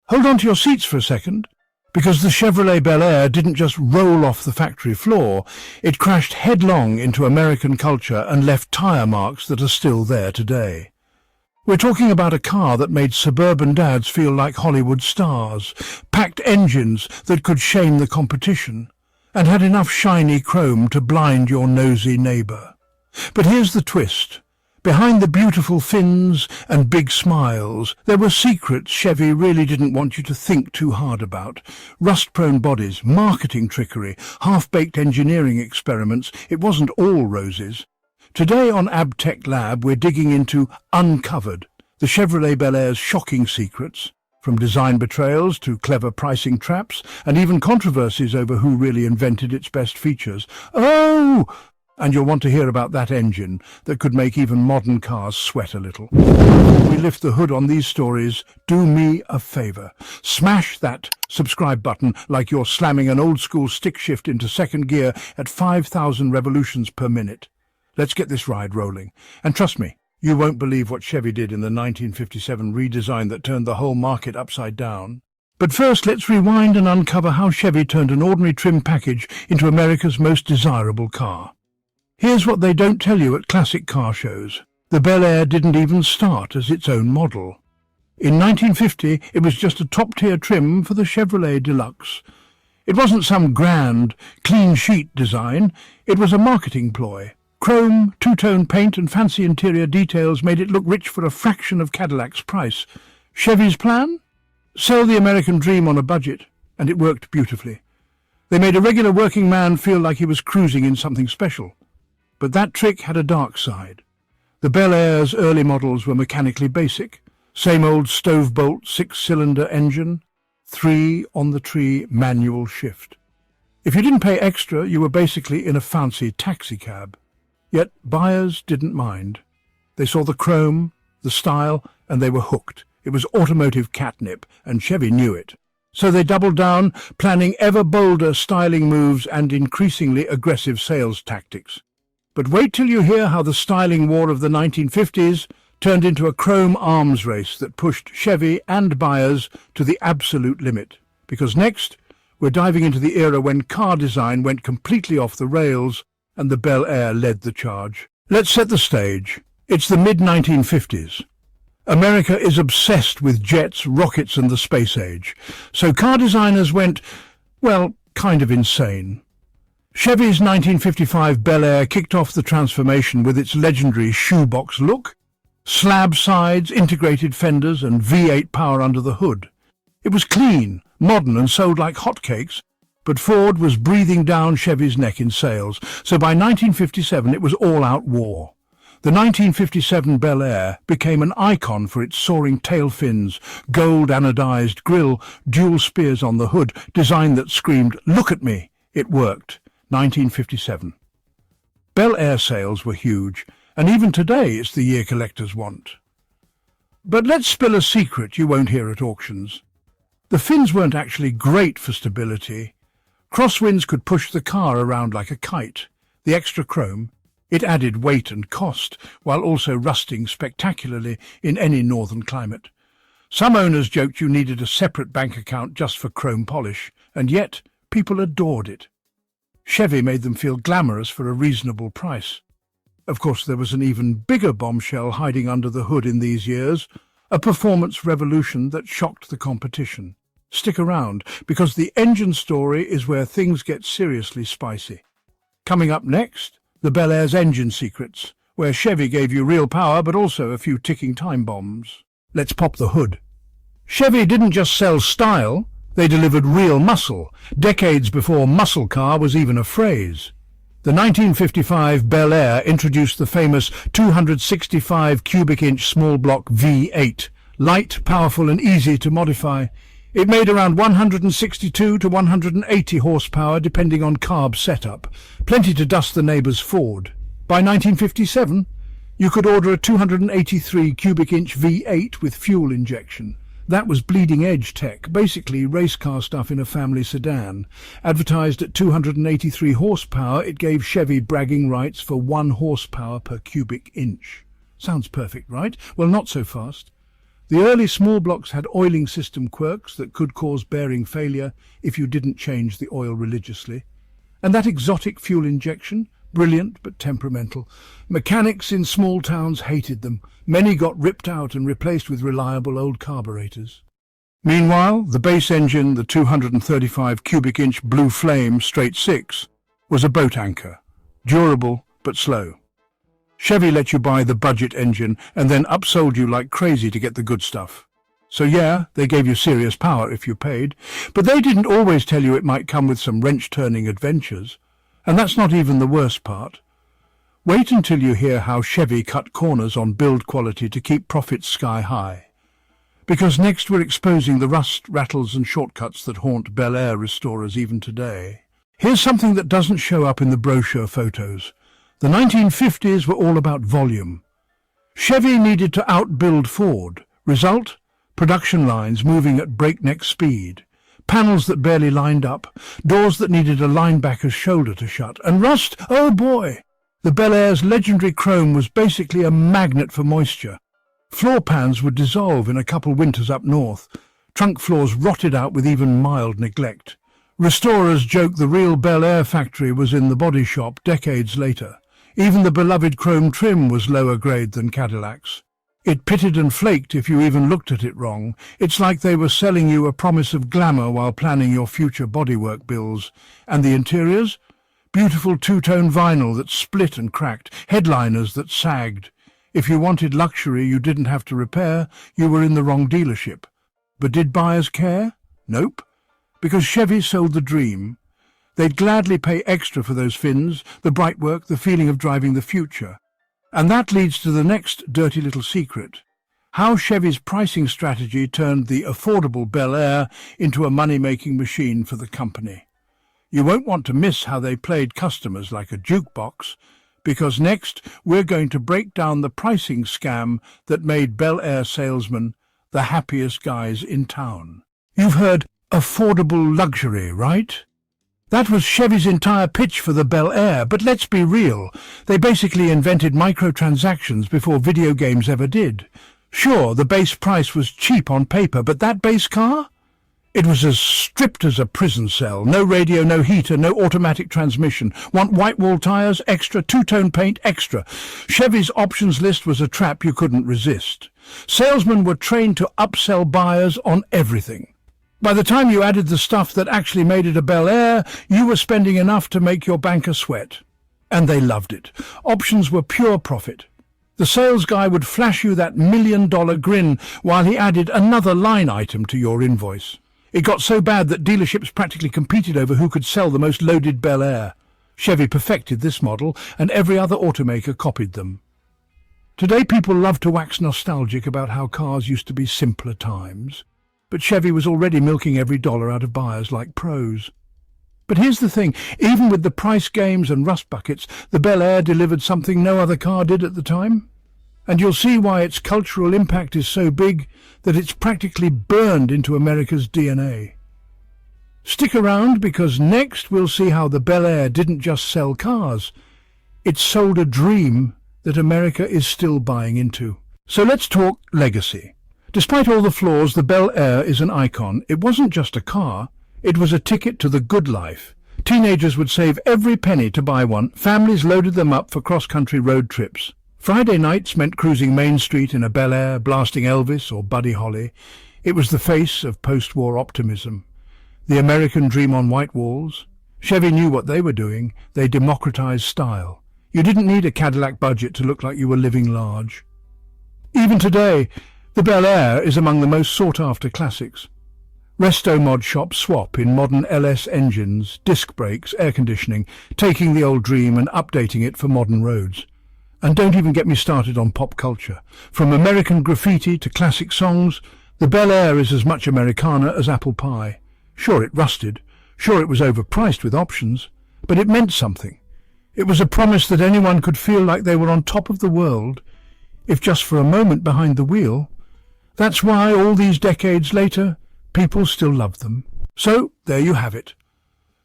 Hold on to your seats for a second, because the Chevrolet Bel Air didn't just roll off the factory floor, it crashed headlong into American culture and left tyre marks that are still there today. We're talking about a car that made suburban dads feel like Hollywood stars, packed engines that could shame the competition, and had enough shiny chrome to blind your nosy neighbour. But here's the twist. Behind the beautiful fins and big smiles, there were secrets Chevy really didn't want you to think too hard about. Rust-prone bodies, marketing trickery, half-baked engineering experiments. It wasn't all roses. Today on AbTech Lab, we're digging into Uncovered, the Chevrolet Bel Air's shocking secrets, from design betrayals to clever pricing traps, and even controversies over who really invented its best features. Oh! And you'll want to hear about that engine that could make even modern cars sweat a little. Before we lift the hood on these stories, do me a favour. Smash that subscribe button like you're slamming an old-school stick shift into second gear at 5,000 revolutions per minute. Let's get this ride rolling. And trust me, you won't believe what Chevy did in the 1957 redesign that turned the whole market upside down. But first, let's rewind and uncover how Chevy turned an ordinary trim package into America's most desirable car. Here's what they don't tell you at classic car shows. The Bel Air didn't even start as its own model. In 1950, it was just a top-tier trim for the Chevrolet Deluxe. It wasn't some grand, clean-sheet design. It was a marketing ploy. Chrome, two-tone paint and fancy interior details made it look rich for a fraction of Cadillac's price. Chevy's plan? Sell the American dream on a budget, and it worked beautifully. They made a regular working man feel like he was cruising in something special. But that trick had a dark side. The Bel Air's early models were mechanically basic. Same old stove-bolt six-cylinder engine, 3-on-the-tree manual shift. If you didn't pay extra, you were basically in a fancy taxicab. Yet buyers didn't mind. They saw the chrome, the style, and they were hooked. It was automotive catnip, and Chevy knew it. So they doubled down, planning ever bolder styling moves and increasingly aggressive sales tactics. But wait till you hear how the styling war of the 1950s turned into a chrome arms race that pushed Chevy and buyers to the absolute limit. Because next, we're diving into the era when car design went completely off the rails and the Bel Air led the charge. Let's set the stage. It's the mid-1950s. America is obsessed with jets, rockets and the space age. So car designers went, well, kind of insane. Chevy's 1955 Bel Air kicked off the transformation with its legendary shoebox look, slab sides, integrated fenders and V8 power under the hood. It was clean, modern and sold like hotcakes, but Ford was breathing down Chevy's neck in sales, so by 1957 it was all-out war. The 1957 Bel Air became an icon for its soaring tail fins, gold anodized grille, dual spears on the hood, design that screamed, "Look at me!" It worked. 1957. Bel Air sales were huge, and even today it's the year collectors want. But let's spill a secret you won't hear at auctions. The fins weren't actually great for stability. Crosswinds could push the car around like a kite. The extra chrome, it added weight and cost, while also rusting spectacularly in any northern climate. Some owners joked you needed a separate bank account just for chrome polish, and yet people adored it. Chevy made them feel glamorous for a reasonable price. Of course, there was an even bigger bombshell hiding under the hood in these years, a performance revolution that shocked the competition. Stick around, because the engine story is where things get seriously spicy. Coming up next, the Bel Air's engine secrets, where Chevy gave you real power but also a few ticking time bombs. Let's pop the hood. Chevy didn't just sell style, they delivered real muscle, decades before muscle car was even a phrase. The 1955 Bel Air introduced the famous 265 cubic inch small block V8, light, powerful and easy to modify. It made around 162 to 180 horsepower depending on carb setup, plenty to dust the neighbour's Ford. By 1957, you could order a 283 cubic inch V8 with fuel injection. That was bleeding-edge tech, basically race car stuff in a family sedan. Advertised at 283 horsepower, it gave Chevy bragging rights for 1 horsepower per cubic inch. Sounds perfect, right? Well, not so fast. The early small blocks had oiling system quirks that could cause bearing failure if you didn't change the oil religiously. And that exotic fuel injection, brilliant but temperamental. Mechanics in small towns hated them. Many got ripped out and replaced with reliable old carburetors. Meanwhile, the base engine, the 235 cubic inch Blue Flame straight six, was a boat anchor, durable but slow. Chevy let you buy the budget engine and then upsold you like crazy to get the good stuff. So yeah, they gave you serious power if you paid, but they didn't always tell you it might come with some wrench-turning adventures. And that's not even the worst part. Wait until you hear how Chevy cut corners on build quality to keep profits sky high. Because next we're exposing the rust, rattles and shortcuts that haunt Bel Air restorers even today. Here's something that doesn't show up in the brochure photos. The 1950s were all about volume. Chevy needed to outbuild Ford. Result? Production lines moving at breakneck speed. Panels that barely lined up. Doors that needed a linebacker's shoulder to shut. And rust? Oh boy! The Bel Air's legendary chrome was basically a magnet for moisture. Floor pans would dissolve in a couple winters up north. Trunk floors rotted out with even mild neglect. Restorers joke the real Bel Air factory was in the body shop decades later. Even the beloved chrome trim was lower grade than Cadillac's. It pitted and flaked if you even looked at it wrong. It's like they were selling you a promise of glamour while planning your future bodywork bills. And the interiors? Beautiful two-tone vinyl that split and cracked, headliners that sagged. If you wanted luxury you didn't have to repair, you were in the wrong dealership. But did buyers care? Nope. Because Chevy sold the dream. They'd gladly pay extra for those fins, the bright work, the feeling of driving the future. And that leads to the next dirty little secret. How Chevy's pricing strategy turned the affordable Bel Air into a money-making machine for the company. You won't want to miss how they played customers like a jukebox, because next we're going to break down the pricing scam that made Bel Air salesmen the happiest guys in town. You've heard affordable luxury, right? That was Chevy's entire pitch for the Bel Air, but let's be real. They basically invented microtransactions before video games ever did. Sure, the base price was cheap on paper, but that base car? It was as stripped as a prison cell. No radio, no heater, no automatic transmission. Want white wall tyres? Extra. Two-tone paint? Extra. Chevy's options list was a trap you couldn't resist. Salesmen were trained to upsell buyers on everything. By the time you added the stuff that actually made it a Bel Air, you were spending enough to make your banker sweat. And they loved it. Options were pure profit. The sales guy would flash you that $1,000,000 grin while he added another line item to your invoice. It got so bad that dealerships practically competed over who could sell the most loaded Bel Air. Chevy perfected this model, and every other automaker copied them. Today people love to wax nostalgic about how cars used to be simpler times. But Chevy was already milking every dollar out of buyers like pros. But here's the thing, even with the price games and rust buckets, the Bel Air delivered something no other car did at the time. And you'll see why its cultural impact is so big that it's practically burned into America's DNA. Stick around, because next we'll see how the Bel Air didn't just sell cars. It sold a dream that America is still buying into. So let's talk legacy. Despite all the flaws, the Bel Air is an icon. It wasn't just a car, it was a ticket to the good life. Teenagers would save every penny to buy one. Families loaded them up for cross-country road trips. Friday nights meant cruising Main Street in a Bel Air, blasting Elvis or Buddy Holly. It was the face of post-war optimism. The American dream on white walls. Chevy knew what they were doing. They democratized style. You didn't need a Cadillac budget to look like you were living large. Even today, the Bel Air is among the most sought-after classics. Resto mod shops swap in modern LS engines, disc brakes, air conditioning, taking the old dream and updating it for modern roads. And don't even get me started on pop culture. From American graffiti to classic songs, the Bel Air is as much Americana as apple pie. Sure, it rusted. Sure, it was overpriced with options. But it meant something. It was a promise that anyone could feel like they were on top of the world, if just for a moment behind the wheel. That's why, all these decades later, people still love them. So, there you have it.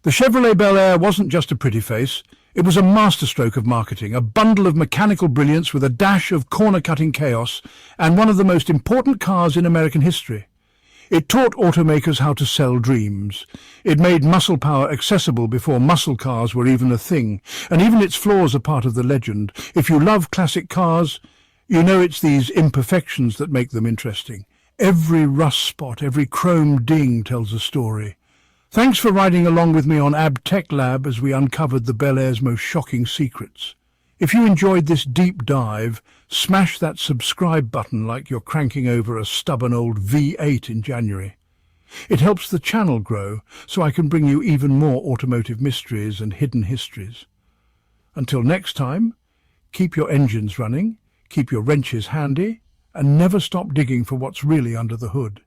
The Chevrolet Bel Air wasn't just a pretty face, It was a masterstroke of marketing, a bundle of mechanical brilliance with a dash of corner-cutting chaos, and one of the most important cars in American history. It taught automakers how to sell dreams. It made muscle power accessible before muscle cars were even a thing, and even its flaws are part of the legend. If you love classic cars, you know it's these imperfections that make them interesting. Every rust spot, every chrome ding tells a story. Thanks for riding along with me on AB Tech Lab as we uncovered the Bel Air's most shocking secrets. If you enjoyed this deep dive, smash that subscribe button like you're cranking over a stubborn old V8 in January. It helps the channel grow so I can bring you even more automotive mysteries and hidden histories. Until next time, keep your engines running, keep your wrenches handy, and never stop digging for what's really under the hood.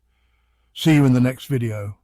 See you in the next video.